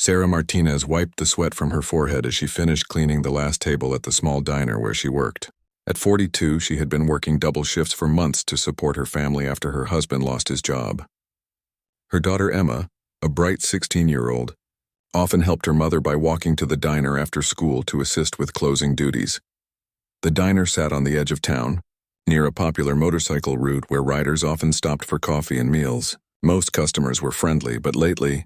Sarah Martinez wiped the sweat from her forehead as she finished cleaning the last table at the small diner where she worked. At 42, she had been working double shifts for months to support her family after her husband lost his job. Her daughter Emma, a bright 16-year-old, often helped her mother by walking to the diner after school to assist with closing duties. The diner sat on the edge of town, near a popular motorcycle route where riders often stopped for coffee and meals. Most customers were friendly, but lately,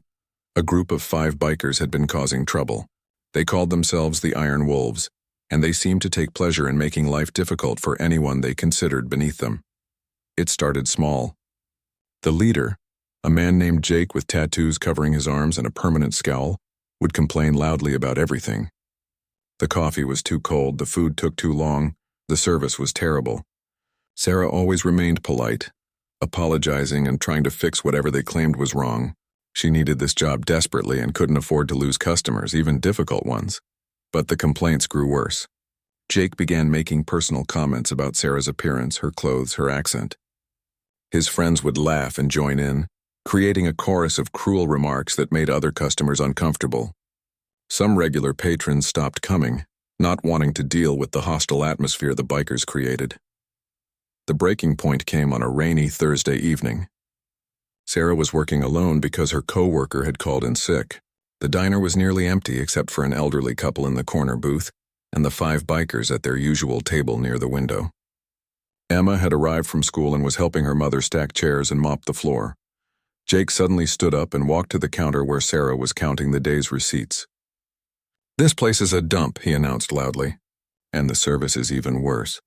a group of 5 bikers had been causing trouble. They called themselves the Iron Wolves, and they seemed to take pleasure in making life difficult for anyone they considered beneath them. It started small. The leader, a man named Jake with tattoos covering his arms and a permanent scowl, would complain loudly about everything. The coffee was too cold, the food took too long, the service was terrible. Sarah always remained polite, apologizing and trying to fix whatever they claimed was wrong. She needed this job desperately and couldn't afford to lose customers, even difficult ones. But the complaints grew worse. Jake began making personal comments about Sarah's appearance, her clothes, her accent. His friends would laugh and join in, creating a chorus of cruel remarks that made other customers uncomfortable. Some regular patrons stopped coming, not wanting to deal with the hostile atmosphere the bikers created. The breaking point came on a rainy Thursday evening. Sarah was working alone because her co-worker had called in sick. The diner was nearly empty except for an elderly couple in the corner booth and the 5 bikers at their usual table near the window. Emma had arrived from school and was helping her mother stack chairs and mop the floor. Jake suddenly stood up and walked to the counter where Sarah was counting the day's receipts. "This place is a dump," he announced loudly. "And the service is even worse.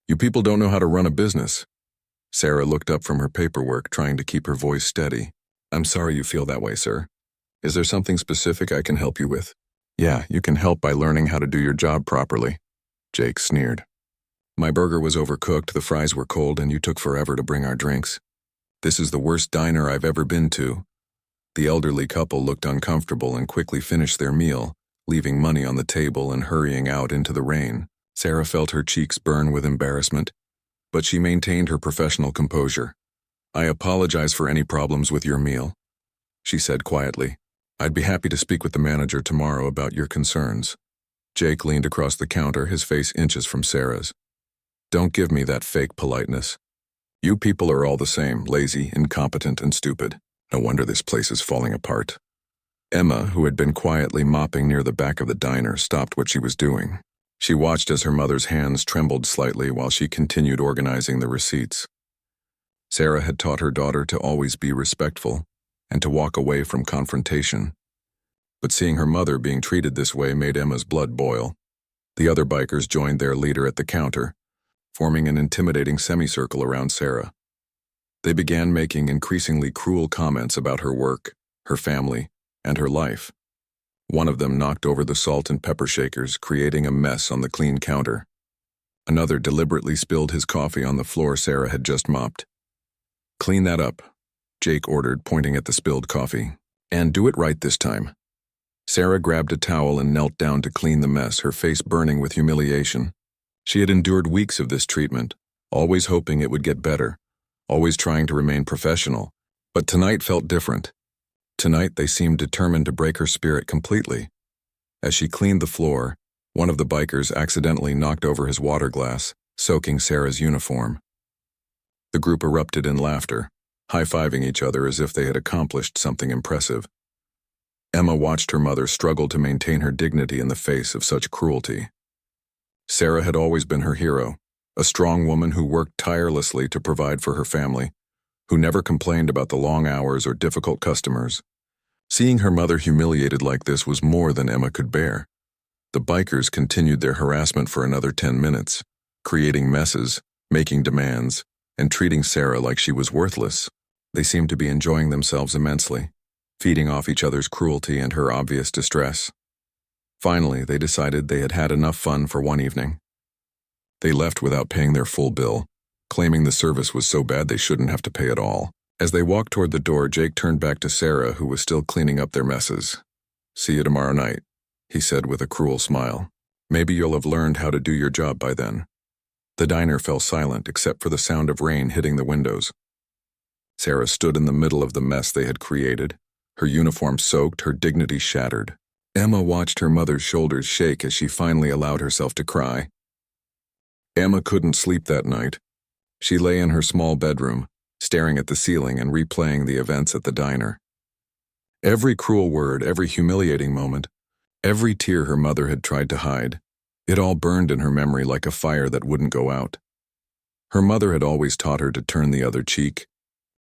You people don't know how to run a business." Sarah looked up from her paperwork, trying to keep her voice steady. "I'm sorry you feel that way, sir. Is there something specific I can help you with?" "Yeah, you can help by learning how to do your job properly," Jake sneered. "My burger was overcooked, the fries were cold, and you took forever to bring our drinks. This is the worst diner I've ever been to." The elderly couple looked uncomfortable and quickly finished their meal, leaving money on the table and hurrying out into the rain. Sarah felt her cheeks burn with embarrassment, but she maintained her professional composure. "I apologize for any problems with your meal," she said quietly. "I'd be happy to speak with the manager tomorrow about your concerns." Jake leaned across the counter, his face inches from Sarah's. "Don't give me that fake politeness. You people are all the same, lazy, incompetent, and stupid. No wonder this place is falling apart." Emma, who had been quietly mopping near the back of the diner, stopped what she was doing. She watched as her mother's hands trembled slightly while she continued organizing the receipts. Sarah had taught her daughter to always be respectful and to walk away from confrontation. But seeing her mother being treated this way made Emma's blood boil. The other bikers joined their leader at the counter, forming an intimidating semicircle around Sarah. They began making increasingly cruel comments about her work, her family, and her life. One of them knocked over the salt and pepper shakers, creating a mess on the clean counter. Another deliberately spilled his coffee on the floor Sarah had just mopped. "Clean that up," Jake ordered, pointing at the spilled coffee. "And do it right this time." Sarah grabbed a towel and knelt down to clean the mess, her face burning with humiliation. She had endured weeks of this treatment, always hoping it would get better, always trying to remain professional, but tonight felt different. Tonight they seemed determined to break her spirit completely. As she cleaned the floor, one of the bikers accidentally knocked over his water glass, soaking Sarah's uniform. The group erupted in laughter, high-fiving each other as if they had accomplished something impressive. Emma watched her mother struggle to maintain her dignity in the face of such cruelty. Sarah had always been her hero, a strong woman who worked tirelessly to provide for her family, who never complained about the long hours or difficult customers. Seeing her mother humiliated like this was more than Emma could bear. The bikers continued their harassment for another 10 minutes, creating messes, making demands, and treating Sarah like she was worthless. They seemed to be enjoying themselves immensely, feeding off each other's cruelty and her obvious distress. Finally, they decided they had had enough fun for one evening. They left without paying their full bill, claiming the service was so bad they shouldn't have to pay at all. As they walked toward the door, Jake turned back to Sarah, who was still cleaning up their messes. "See you tomorrow night," he said with a cruel smile. "Maybe you'll have learned how to do your job by then." The diner fell silent except for the sound of rain hitting the windows. Sarah stood in the middle of the mess they had created, her uniform soaked, her dignity shattered. Emma watched her mother's shoulders shake as she finally allowed herself to cry. Emma couldn't sleep that night. She lay in her small bedroom, staring at the ceiling and replaying the events at the diner. Every cruel word, every humiliating moment, every tear her mother had tried to hide, it all burned in her memory like a fire that wouldn't go out. Her mother had always taught her to turn the other cheek,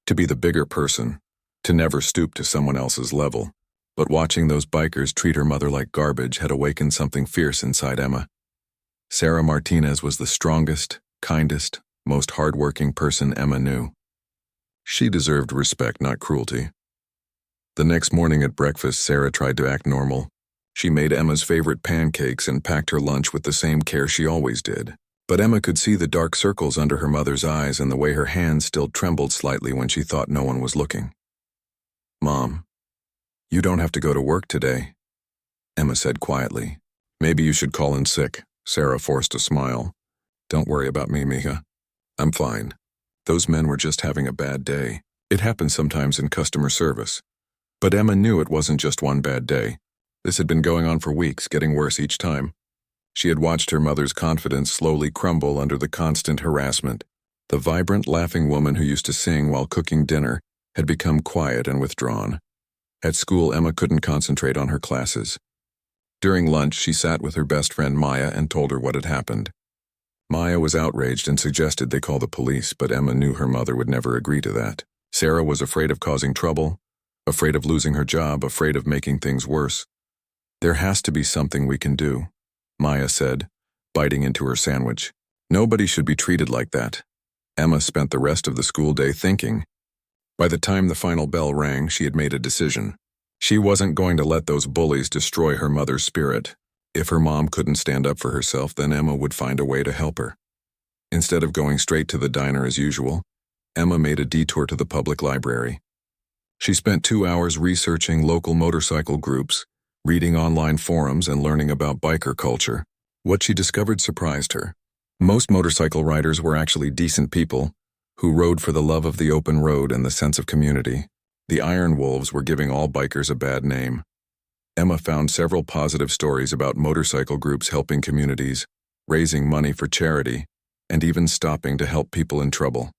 to be the bigger person, to never stoop to someone else's level. But watching those bikers treat her mother like garbage had awakened something fierce inside Emma. Sarah Martinez was the strongest, kindest, most hardworking person Emma knew. She deserved respect, not cruelty. The next morning at breakfast, Sarah tried to act normal. She made Emma's favorite pancakes and packed her lunch with the same care she always did. But Emma could see the dark circles under her mother's eyes and the way her hands still trembled slightly when she thought no one was looking. "Mom, you don't have to go to work today," Emma said quietly. "Maybe you should call in sick." Sarah forced a smile. "Don't worry about me, Mija. I'm fine. Those men were just having a bad day. It happens sometimes in customer service." But Emma knew it wasn't just one bad day. This had been going on for weeks, getting worse each time. She had watched her mother's confidence slowly crumble under the constant harassment. The vibrant, laughing woman who used to sing while cooking dinner had become quiet and withdrawn. At school, Emma couldn't concentrate on her classes. During lunch, she sat with her best friend Maya and told her what had happened. Maya was outraged and suggested they call the police, but Emma knew her mother would never agree to that. Sarah was afraid of causing trouble, afraid of losing her job, afraid of making things worse. "There has to be something we can do," Maya said, biting into her sandwich. "Nobody should be treated like that." Emma spent the rest of the school day thinking. By the time the final bell rang, she had made a decision. She wasn't going to let those bullies destroy her mother's spirit. If her mom couldn't stand up for herself, then Emma would find a way to help her. Instead of going straight to the diner as usual, Emma made a detour to the public library. She spent 2 hours researching local motorcycle groups, reading online forums, and learning about biker culture. What she discovered surprised her. Most motorcycle riders were actually decent people who rode for the love of the open road and the sense of community. The Iron Wolves were giving all bikers a bad name. Emma found several positive stories about motorcycle groups helping communities, raising money for charity, and even stopping to help people in trouble.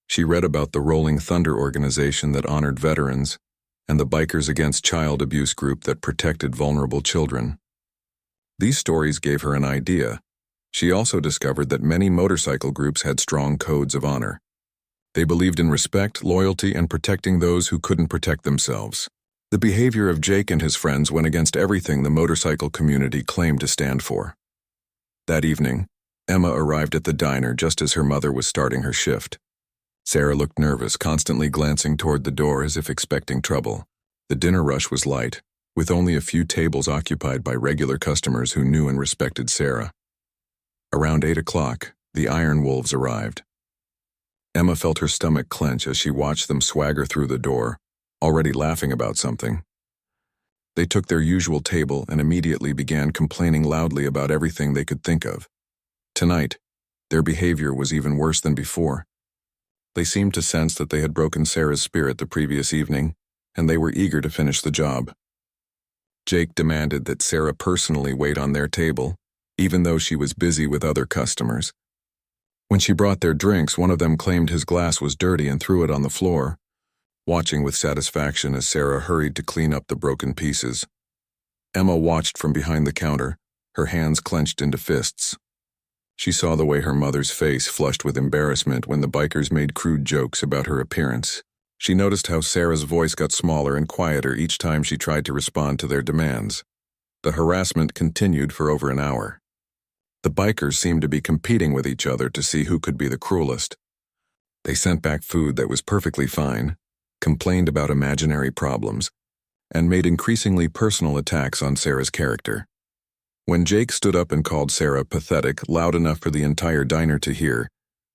She read about the Rolling Thunder organization that honored veterans, and the Bikers Against Child Abuse group that protected vulnerable children. These stories gave her an idea. She also discovered that many motorcycle groups had strong codes of honor. They believed in respect, loyalty, and protecting those who couldn't protect themselves. The behavior of Jake and his friends went against everything the motorcycle community claimed to stand for. That evening, Emma arrived at the diner just as her mother was starting her shift. Sarah looked nervous, constantly glancing toward the door as if expecting trouble. The dinner rush was light, with only a few tables occupied by regular customers who knew and respected Sarah. Around 8 o'clock, the Iron Wolves arrived. Emma felt her stomach clench as she watched them swagger through the door, already laughing about something. They took their usual table and immediately began complaining loudly about everything they could think of. Tonight, their behavior was even worse than before. They seemed to sense that they had broken Sarah's spirit the previous evening, and they were eager to finish the job. Jake demanded that Sarah personally wait on their table, even though she was busy with other customers. When she brought their drinks, one of them claimed his glass was dirty and threw it on the floor, watching with satisfaction as Sarah hurried to clean up the broken pieces. Emma watched from behind the counter, her hands clenched into fists. She saw the way her mother's face flushed with embarrassment when the bikers made crude jokes about her appearance. She noticed how Sarah's voice got smaller and quieter each time she tried to respond to their demands. The harassment continued for over an hour. The bikers seemed to be competing with each other to see who could be the cruelest. They sent back food that was perfectly fine, complained about imaginary problems, and made increasingly personal attacks on Sarah's character. When Jake stood up and called Sarah pathetic, loud enough for the entire diner to hear,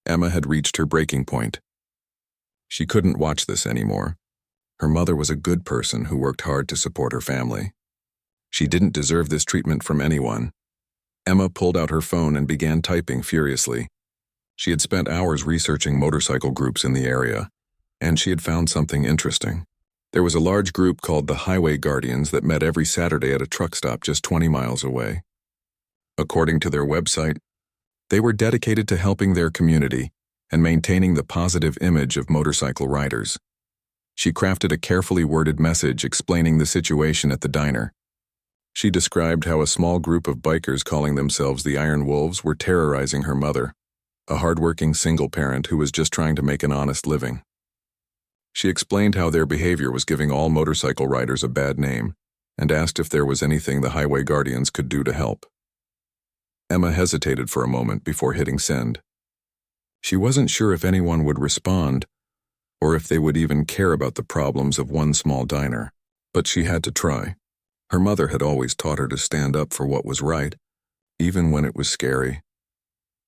Emma had reached her breaking point. She couldn't watch this anymore. Her mother was a good person who worked hard to support her family. She didn't deserve this treatment from anyone. Emma pulled out her phone and began typing furiously. She had spent hours researching motorcycle groups in the area, and she had found something interesting. There was a large group called the Highway Guardians that met every Saturday at a truck stop just 20 miles away. According to their website, they were dedicated to helping their community and maintaining the positive image of motorcycle riders. She crafted a carefully worded message explaining the situation at the diner. She described how a small group of bikers calling themselves the Iron Wolves were terrorizing her mother, a hardworking single parent who was just trying to make an honest living. She explained how their behavior was giving all motorcycle riders a bad name and asked if there was anything the Highway Guardians could do to help. Emma hesitated for a moment before hitting send. She wasn't sure if anyone would respond or if they would even care about the problems of one small diner, but she had to try. Her mother had always taught her to stand up for what was right, even when it was scary.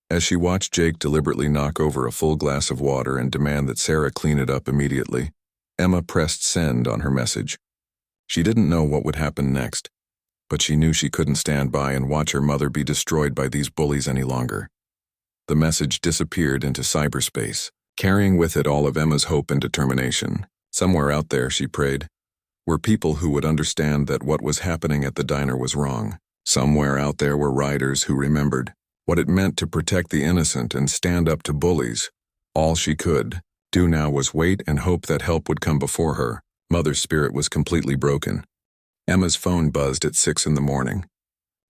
As she watched Jake deliberately knock over a full glass of water and demand that Sarah clean it up immediately, Emma pressed send on her message. She didn't know what would happen next, but she knew she couldn't stand by and watch her mother be destroyed by these bullies any longer. The message disappeared into cyberspace, carrying with it all of Emma's hope and determination. Somewhere out there, she prayed, were people who would understand that what was happening at the diner was wrong. Somewhere out there were riders who remembered what it meant to protect the innocent and stand up to bullies. All she could do now was wait and hope that help would come before her. Mother's spirit was completely broken. Emma's phone buzzed at 6 in the morning.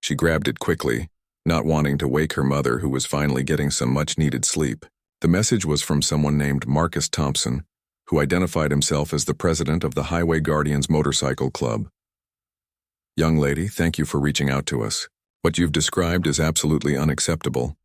She grabbed it quickly, not wanting to wake her mother, who was finally getting some much-needed sleep. The message was from someone named Marcus Thompson, who identified himself as the president of the Highway Guardians Motorcycle Club. "Young lady, thank you for reaching out to us. What you've described is absolutely unacceptable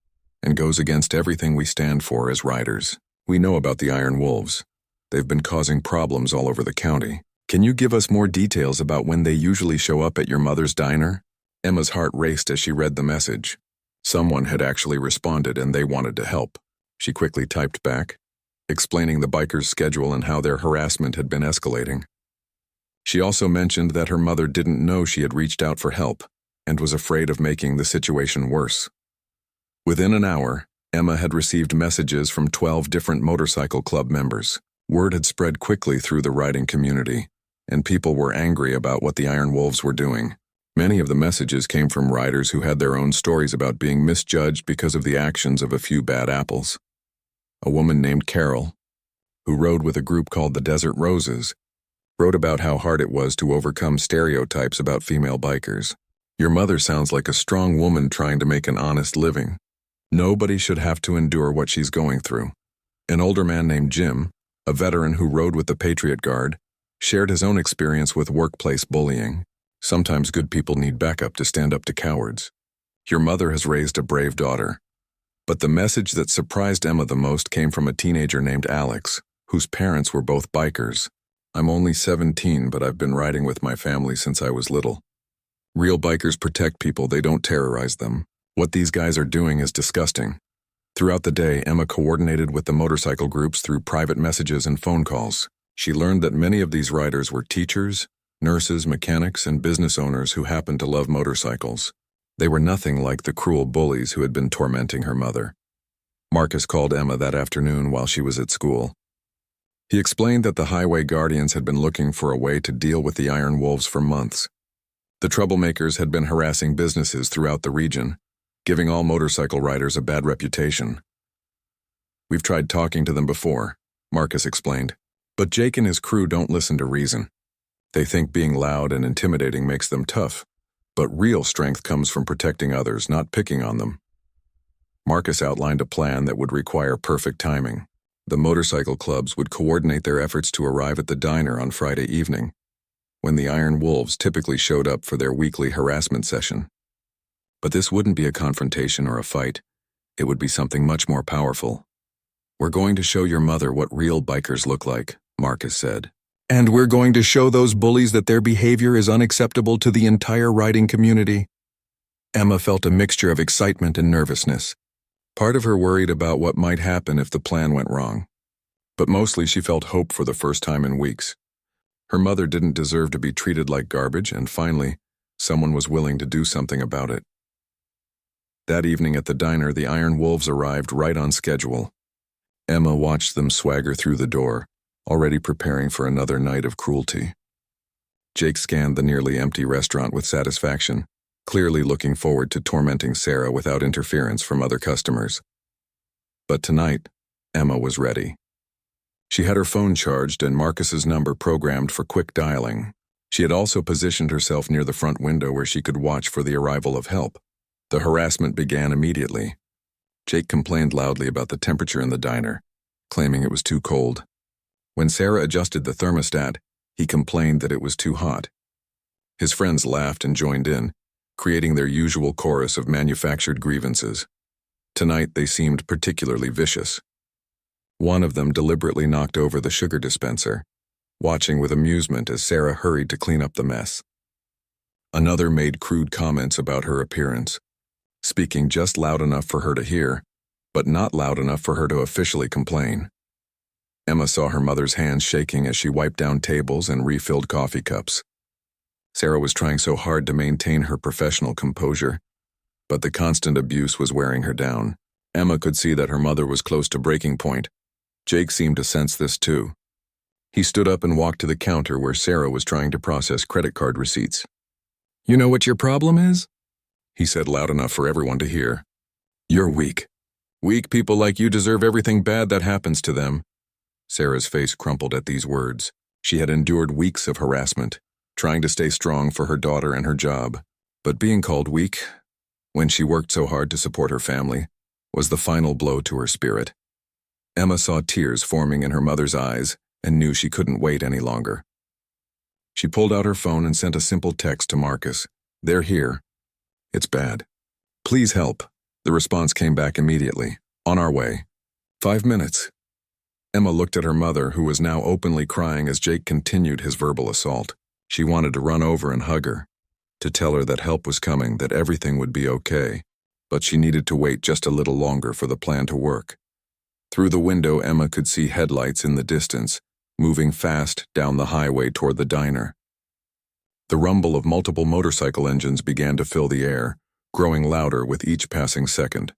and goes against everything we stand for as riders. We know about the Iron Wolves. They've been causing problems all over the county. Can you give us more details about when they usually show up at your mother's diner?" Emma's heart raced as she read the message. Someone had actually responded and they wanted to help. She quickly typed back, explaining the bikers' schedule and how their harassment had been escalating. She also mentioned that her mother didn't know she had reached out for help and was afraid of making the situation worse. Within an hour, Emma had received messages from 12 different motorcycle club members. Word had spread quickly through the riding community, and people were angry about what the Iron Wolves were doing. Many of the messages came from riders who had their own stories about being misjudged because of the actions of a few bad apples. A woman named Carol, who rode with a group called the Desert Roses, wrote about how hard it was to overcome stereotypes about female bikers. "Your mother sounds like a strong woman trying to make an honest living. Nobody should have to endure what she's going through." An older man named Jim, a veteran who rode with the Patriot Guard, shared his own experience with workplace bullying. "Sometimes good people need backup to stand up to cowards. Your mother has raised a brave daughter." But the message that surprised Emma the most came from a teenager named Alex, whose parents were both bikers. "I'm only 17, but I've been riding with my family since I was little. Real bikers protect people, they don't terrorize them. What these guys are doing is disgusting." Throughout the day, Emma coordinated with the motorcycle groups through private messages and phone calls. She learned that many of these riders were teachers, nurses, mechanics, and business owners who happened to love motorcycles. They were nothing like the cruel bullies who had been tormenting her mother. Marcus called Emma that afternoon while she was at school. He explained that the Highway Guardians had been looking for a way to deal with the Iron Wolves for months. The troublemakers had been harassing businesses throughout the region, giving all motorcycle riders a bad reputation. "We've tried talking to them before," Marcus explained, "but Jake and his crew don't listen to reason. They think being loud and intimidating makes them tough, but real strength comes from protecting others, not picking on them." Marcus outlined a plan that would require perfect timing. The motorcycle clubs would coordinate their efforts to arrive at the diner on Friday evening, when the Iron Wolves typically showed up for their weekly harassment session. But this wouldn't be a confrontation or a fight. It would be something much more powerful. "We're going to show your mother what real bikers look like," Marcus said. "And we're going to show those bullies that their behavior is unacceptable to the entire riding community." Emma felt a mixture of excitement and nervousness. Part of her worried about what might happen if the plan went wrong. But mostly she felt hope for the first time in weeks. Her mother didn't deserve to be treated like garbage, and finally, someone was willing to do something about it. That evening at the diner, the Iron Wolves arrived right on schedule. Emma watched them swagger through the door, already preparing for another night of cruelty. Jake scanned the nearly empty restaurant with satisfaction, clearly looking forward to tormenting Sarah without interference from other customers. But tonight, Emma was ready. She had her phone charged and Marcus's number programmed for quick dialing. She had also positioned herself near the front window where she could watch for the arrival of help. The harassment began immediately. Jake complained loudly about the temperature in the diner, claiming it was too cold. When Sarah adjusted the thermostat, he complained that it was too hot. His friends laughed and joined in, creating their usual chorus of manufactured grievances. Tonight they seemed particularly vicious. One of them deliberately knocked over the sugar dispenser, watching with amusement as Sarah hurried to clean up the mess. Another made crude comments about her appearance, speaking just loud enough for her to hear, but not loud enough for her to officially complain. Emma saw her mother's hands shaking as she wiped down tables and refilled coffee cups. Sarah was trying so hard to maintain her professional composure, but the constant abuse was wearing her down. Emma could see that her mother was close to breaking point. Jake seemed to sense this too. He stood up and walked to the counter where Sarah was trying to process credit card receipts. "You know what your problem is?" he said loud enough for everyone to hear. "You're weak. Weak people like you deserve everything bad that happens to them." Sarah's face crumpled at these words. She had endured weeks of harassment, trying to stay strong for her daughter and her job. But being called weak, when she worked so hard to support her family, was the final blow to her spirit. Emma saw tears forming in her mother's eyes and knew she couldn't wait any longer. She pulled out her phone and sent a simple text to Marcus. "They're here. It's bad. Please help." The response came back immediately. "On our way. 5 minutes." Emma looked at her mother, who was now openly crying as Jake continued his verbal assault. She wanted to run over and hug her, to tell her that help was coming, that everything would be okay, but she needed to wait just a little longer for the plan to work. Through the window, Emma could see headlights in the distance, moving fast down the highway toward the diner. The rumble of multiple motorcycle engines began to fill the air, growing louder with each passing second.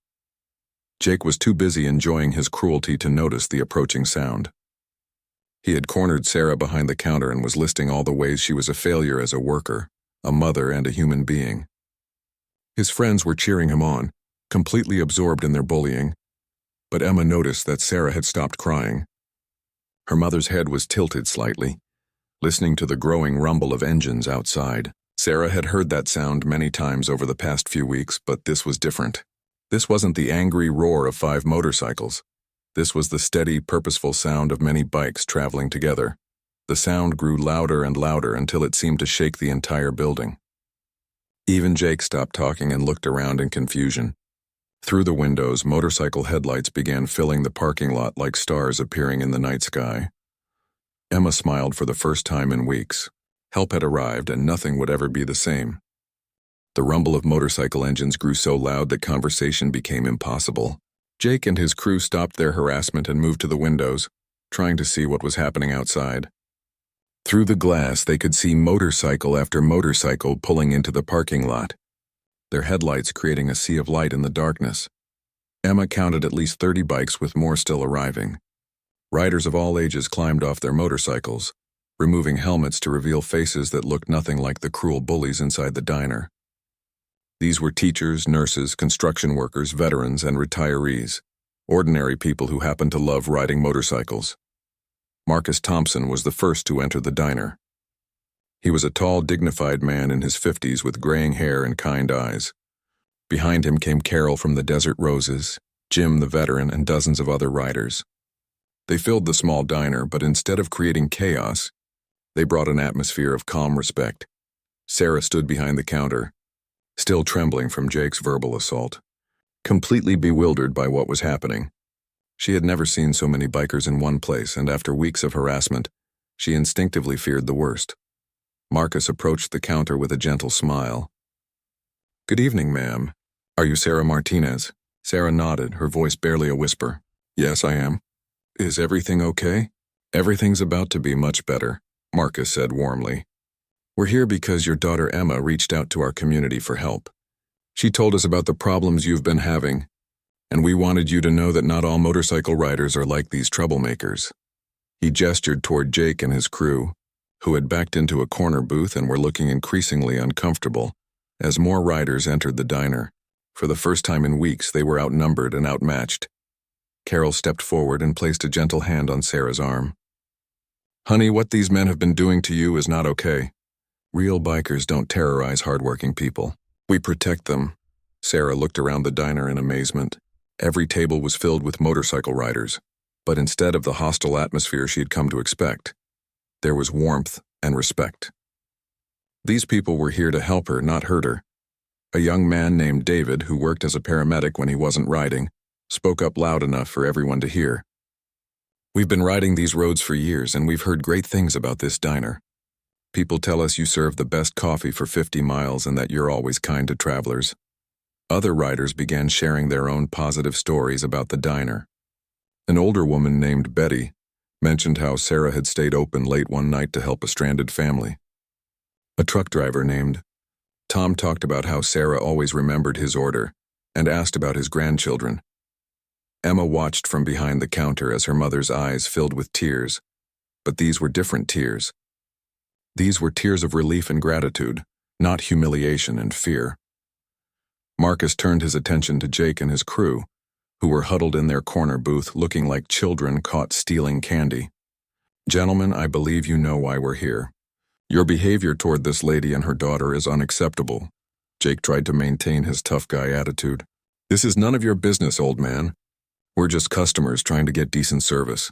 Jake was too busy enjoying his cruelty to notice the approaching sound. He had cornered Sarah behind the counter and was listing all the ways she was a failure as a worker, a mother, and a human being. His friends were cheering him on, completely absorbed in their bullying, but Emma noticed that Sarah had stopped crying. Her mother's head was tilted slightly, listening to the growing rumble of engines outside. Sarah had heard that sound many times over the past few weeks, but this was different. This wasn't the angry roar of 5 motorcycles. This was the steady, purposeful sound of many bikes traveling together. The sound grew louder and louder until it seemed to shake the entire building. Even Jake stopped talking and looked around in confusion. Through the windows, motorcycle headlights began filling the parking lot like stars appearing in the night sky. Emma smiled for the first time in weeks. Help had arrived and nothing would ever be the same. The rumble of motorcycle engines grew so loud that conversation became impossible. Jake and his crew stopped their harassment and moved to the windows, trying to see what was happening outside. Through the glass, they could see motorcycle after motorcycle pulling into the parking lot, their headlights creating a sea of light in the darkness. Emma counted at least 30 bikes, with more still arriving. Riders of all ages climbed off their motorcycles, removing helmets to reveal faces that looked nothing like the cruel bullies inside the diner. These were teachers, nurses, construction workers, veterans, and retirees, ordinary people who happened to love riding motorcycles. Marcus Thompson was the first to enter the diner. He was a tall, dignified man in his 50s with graying hair and kind eyes. Behind him came Carol from the Desert Roses, Jim the veteran, and dozens of other riders. They filled the small diner, but instead of creating chaos, they brought an atmosphere of calm respect. Sarah stood behind the counter, still trembling from Jake's verbal assault, completely bewildered by what was happening. She had never seen so many bikers in one place, and after weeks of harassment, she instinctively feared the worst. Marcus approached the counter with a gentle smile. "Good evening, ma'am. Are you Sarah Martinez?" Sarah nodded, her voice barely a whisper. "Yes, I am." "Is everything okay?" "Everything's about to be much better," Marcus said warmly. "We're here because your daughter Emma reached out to our community for help. She told us about the problems you've been having, and we wanted you to know that not all motorcycle riders are like these troublemakers." He gestured toward Jake and his crew, who had backed into a corner booth and were looking increasingly uncomfortable as more riders entered the diner. For the first time in weeks, they were outnumbered and outmatched. Carol stepped forward and placed a gentle hand on Sarah's arm. "Honey, what these men have been doing to you is not okay. Real bikers don't terrorize hardworking people. We protect them." Sarah looked around the diner in amazement. Every table was filled with motorcycle riders, but instead of the hostile atmosphere she had come to expect, there was warmth and respect. These people were here to help her, not hurt her. A young man named David, who worked as a paramedic when he wasn't riding, spoke up loud enough for everyone to hear. "We've been riding these roads for years, and we've heard great things about this diner. People tell us you serve the best coffee for 50 miles and that you're always kind to travelers." Other riders began sharing their own positive stories about the diner. An older woman named Betty mentioned how Sarah had stayed open late one night to help a stranded family. A truck driver named Tom talked about how Sarah always remembered his order and asked about his grandchildren. Emma watched from behind the counter as her mother's eyes filled with tears, but these were different tears. These were tears of relief and gratitude, not humiliation and fear. Marcus turned his attention to Jake and his crew, who were huddled in their corner booth looking like children caught stealing candy. "Gentlemen, I believe you know why we're here. Your behavior toward this lady and her daughter is unacceptable." Jake tried to maintain his tough guy attitude. "This is none of your business, old man. We're just customers trying to get decent service."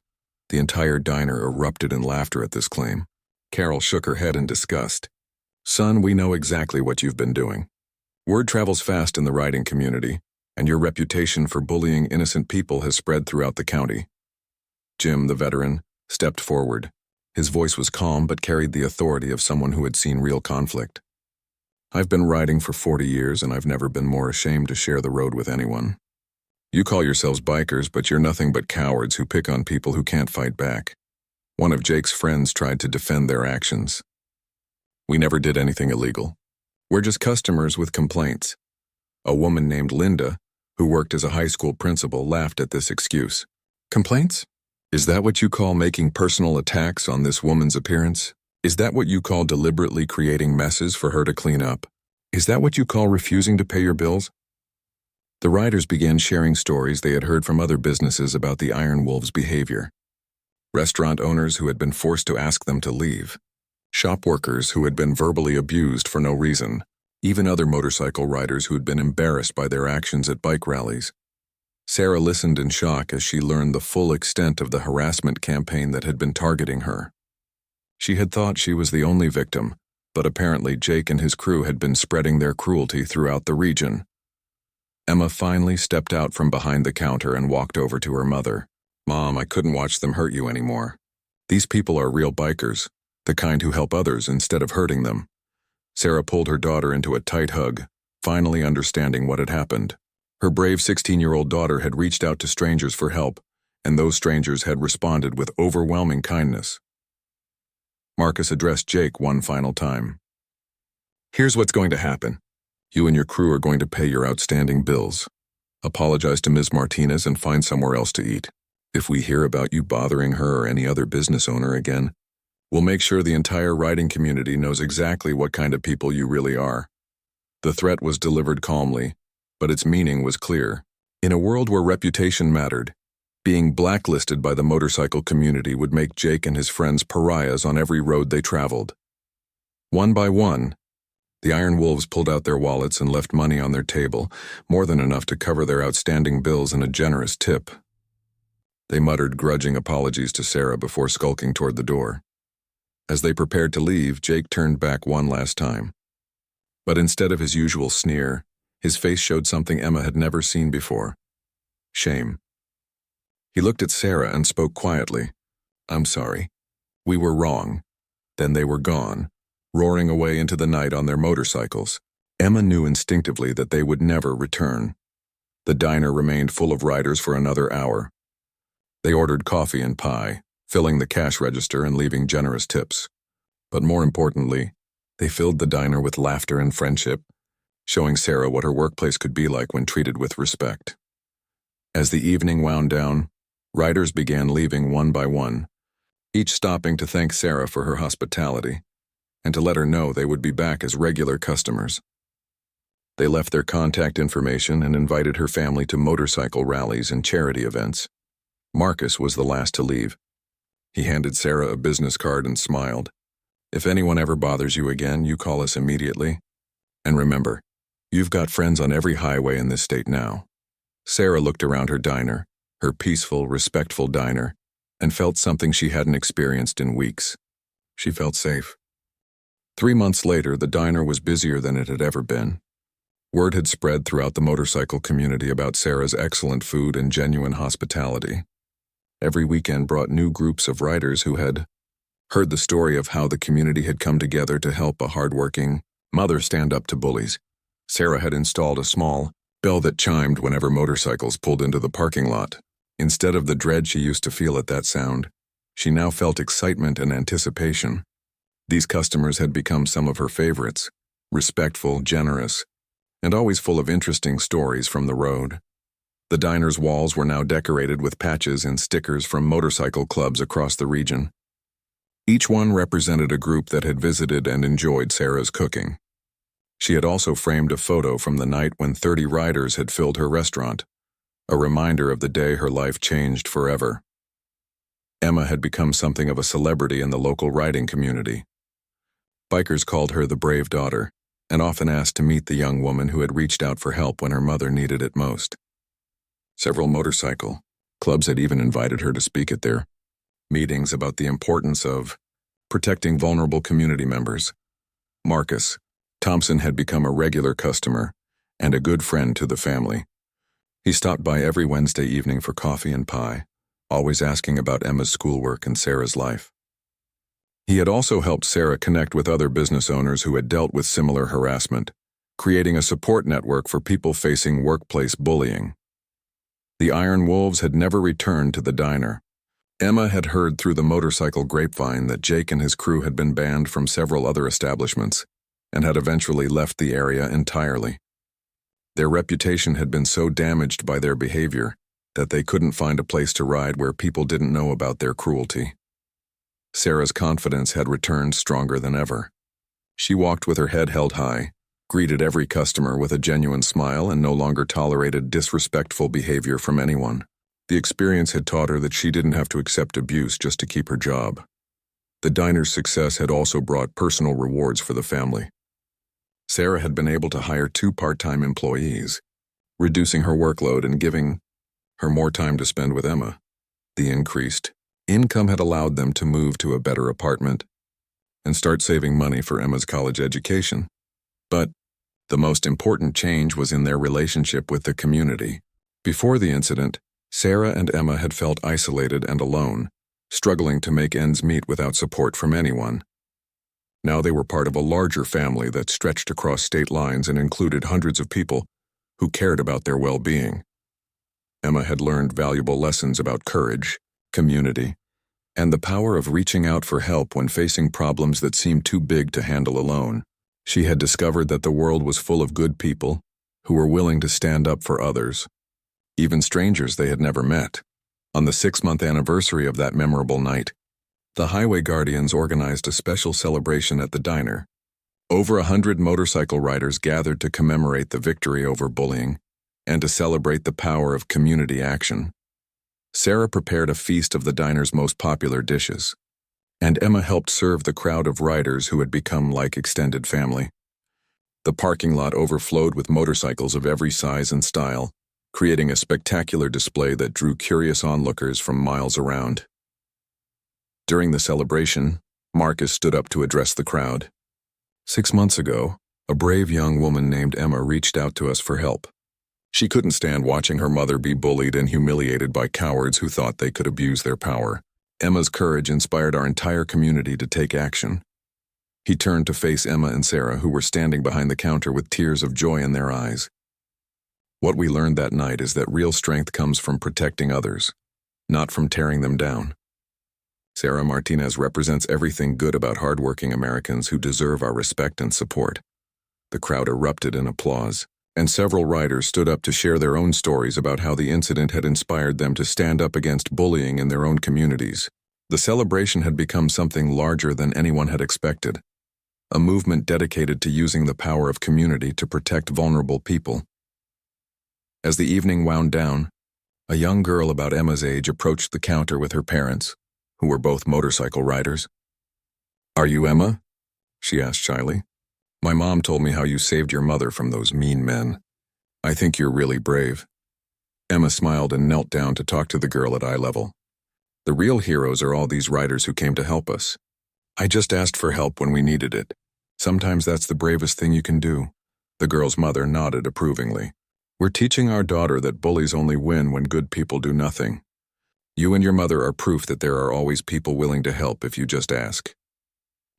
The entire diner erupted in laughter at this claim. Carol shook her head in disgust. "Son, we know exactly what you've been doing. Word travels fast in the riding community, and your reputation for bullying innocent people has spread throughout the county." Jim, the veteran, stepped forward. His voice was calm but carried the authority of someone who had seen real conflict. "I've been riding for 40 years and I've never been more ashamed to share the road with anyone. You call yourselves bikers, but you're nothing but cowards who pick on people who can't fight back." One of Jake's friends tried to defend their actions. "We never did anything illegal. We're just customers with complaints." A woman named Linda, who worked as a high school principal, laughed at this excuse. "Complaints? Is that what you call making personal attacks on this woman's appearance? Is that what you call deliberately creating messes for her to clean up? Is that what you call refusing to pay your bills?" The riders began sharing stories they had heard from other businesses about the Iron Wolves' behavior. Restaurant owners who had been forced to ask them to leave. Shop workers who had been verbally abused for no reason. Even other motorcycle riders who had been embarrassed by their actions at bike rallies. Sarah listened in shock as she learned the full extent of the harassment campaign that had been targeting her. She had thought she was the only victim, but apparently Jake and his crew had been spreading their cruelty throughout the region. Emma finally stepped out from behind the counter and walked over to her mother. "Mom, I couldn't watch them hurt you anymore. These people are real bikers, the kind who help others instead of hurting them." Sarah pulled her daughter into a tight hug, finally understanding what had happened. Her brave 16-year-old daughter had reached out to strangers for help, and those strangers had responded with overwhelming kindness. Marcus addressed Jake one final time. "Here's what's going to happen. You and your crew are going to pay your outstanding bills. Apologize to Ms. Martinez and find somewhere else to eat. If we hear about you bothering her or any other business owner again, we'll make sure the entire riding community knows exactly what kind of people you really are." The threat was delivered calmly, but its meaning was clear. In a world where reputation mattered, being blacklisted by the motorcycle community would make Jake and his friends pariahs on every road they traveled. One by one, the Iron Wolves pulled out their wallets and left money on their table, more than enough to cover their outstanding bills and a generous tip. They muttered grudging apologies to Sarah before skulking toward the door. As they prepared to leave, Jake turned back one last time. But instead of his usual sneer, his face showed something Emma had never seen before: shame. He looked at Sarah and spoke quietly. "I'm sorry. We were wrong." Then they were gone, roaring away into the night on their motorcycles. Emma knew instinctively that they would never return. The diner remained full of riders for another hour. They ordered coffee and pie, filling the cash register and leaving generous tips. But more importantly, they filled the diner with laughter and friendship, showing Sarah what her workplace could be like when treated with respect. As the evening wound down, riders began leaving one by one, each stopping to thank Sarah for her hospitality and to let her know they would be back as regular customers. They left their contact information and invited her family to motorcycle rallies and charity events. Marcus was the last to leave. He handed Sarah a business card and smiled. "If anyone ever bothers you again, you call us immediately. And remember, you've got friends on every highway in this state now." Sarah looked around her diner, her peaceful, respectful diner, and felt something she hadn't experienced in weeks. She felt safe. 3 months later, the diner was busier than it had ever been. Word had spread throughout the motorcycle community about Sarah's excellent food and genuine hospitality. Every weekend brought new groups of riders who had heard the story of how the community had come together to help a hardworking mother stand up to bullies. Sarah had installed a small bell that chimed whenever motorcycles pulled into the parking lot. Instead of the dread she used to feel at that sound, she now felt excitement and anticipation. These customers had become some of her favorites, respectful, generous, and always full of interesting stories from the road. The diner's walls were now decorated with patches and stickers from motorcycle clubs across the region. Each one represented a group that had visited and enjoyed Sarah's cooking. She had also framed a photo from the night when 30 riders had filled her restaurant, a reminder of the day her life changed forever. Emma had become something of a celebrity in the local riding community. Bikers called her the brave daughter, and often asked to meet the young woman who had reached out for help when her mother needed it most. Several motorcycle clubs had even invited her to speak at their meetings about the importance of protecting vulnerable community members. Marcus Thompson had become a regular customer and a good friend to the family. He stopped by every Wednesday evening for coffee and pie, always asking about Emma's schoolwork and Sarah's life. He had also helped Sarah connect with other business owners who had dealt with similar harassment, creating a support network for people facing workplace bullying. The Iron Wolves had never returned to the diner. Emma had heard through the motorcycle grapevine that Jake and his crew had been banned from several other establishments and had eventually left the area entirely. Their reputation had been so damaged by their behavior that they couldn't find a place to ride where people didn't know about their cruelty. Sarah's confidence had returned stronger than ever. She walked with her head held high, greeted every customer with a genuine smile, and no longer tolerated disrespectful behavior from anyone. The experience had taught her that she didn't have to accept abuse just to keep her job. The diner's success had also brought personal rewards for the family. Sarah had been able to hire 2 part-time employees, reducing her workload and giving her more time to spend with Emma. The increased income had allowed them to move to a better apartment and start saving money for Emma's college education. But the most important change was in their relationship with the community. Before the incident, Sarah and Emma had felt isolated and alone, struggling to make ends meet without support from anyone. Now they were part of a larger family that stretched across state lines and included hundreds of people who cared about their well-being. Emma had learned valuable lessons about courage, community, and the power of reaching out for help when facing problems that seemed too big to handle alone. She had discovered that the world was full of good people who were willing to stand up for others, even strangers they had never met. On the 6-month anniversary of that memorable night, the Highway Guardians organized a special celebration at the diner. Over 100 motorcycle riders gathered to commemorate the victory over bullying and to celebrate the power of community action. Sarah prepared a feast of the diner's most popular dishes, and Emma helped serve the crowd of riders who had become like extended family. The parking lot overflowed with motorcycles of every size and style, creating a spectacular display that drew curious onlookers from miles around. During the celebration, Marcus stood up to address the crowd. 6 months ago, a brave young woman named Emma reached out to us for help. She couldn't stand watching her mother be bullied and humiliated by cowards who thought they could abuse their power. Emma's courage inspired our entire community to take action. He turned to face Emma and Sarah, who were standing behind the counter with tears of joy in their eyes. What we learned that night is that real strength comes from protecting others, not from tearing them down. Sarah Martinez represents everything good about hardworking Americans who deserve our respect and support. The crowd erupted in applause, and several riders stood up to share their own stories about how the incident had inspired them to stand up against bullying in their own communities. The celebration had become something larger than anyone had expected, a movement dedicated to using the power of community to protect vulnerable people. As the evening wound down, a young girl about Emma's age approached the counter with her parents, who were both motorcycle riders. "Are you Emma?" she asked shyly. "My mom told me how you saved your mother from those mean men. I think you're really brave." Emma smiled and knelt down to talk to the girl at eye level. "The real heroes are all these riders who came to help us. I just asked for help when we needed it. Sometimes that's the bravest thing you can do." The girl's mother nodded approvingly. "We're teaching our daughter that bullies only win when good people do nothing. You and your mother are proof that there are always people willing to help if you just ask."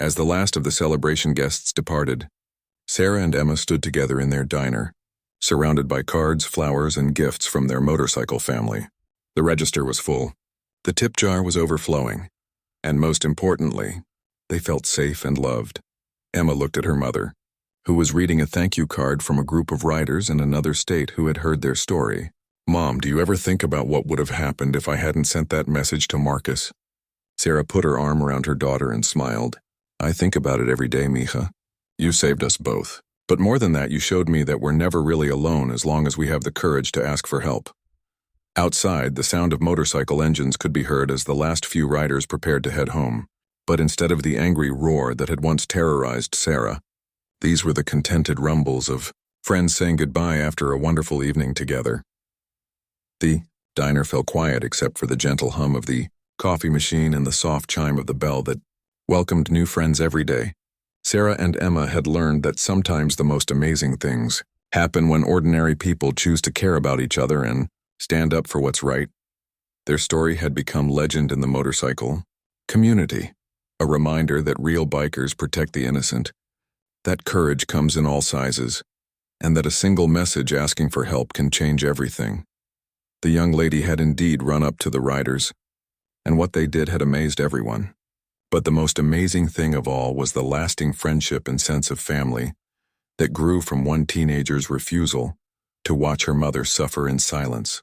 As the last of the celebration guests departed, Sarah and Emma stood together in their diner, surrounded by cards, flowers, and gifts from their motorcycle family. The register was full. The tip jar was overflowing. And most importantly, they felt safe and loved. Emma looked at her mother, who was reading a thank you card from a group of riders in another state who had heard their story. "Mom, do you ever think about what would have happened if I hadn't sent that message to Marcus?" Sarah put her arm around her daughter and smiled. "I think about it every day, mija. You saved us both. But more than that, you showed me that we're never really alone as long as we have the courage to ask for help." Outside, the sound of motorcycle engines could be heard as the last few riders prepared to head home. But instead of the angry roar that had once terrorized Sarah, these were the contented rumbles of friends saying goodbye after a wonderful evening together. The diner fell quiet except for the gentle hum of the coffee machine and the soft chime of the bell that welcomed new friends every day. Sarah and Emma had learned that sometimes the most amazing things happen when ordinary people choose to care about each other and stand up for what's right. Their story had become legend in the motorcycle community, a reminder that real bikers protect the innocent, that courage comes in all sizes, and that a single message asking for help can change everything. The young lady had indeed run up to the riders, and what they did had amazed everyone. But the most amazing thing of all was the lasting friendship and sense of family that grew from one teenager's refusal to watch her mother suffer in silence.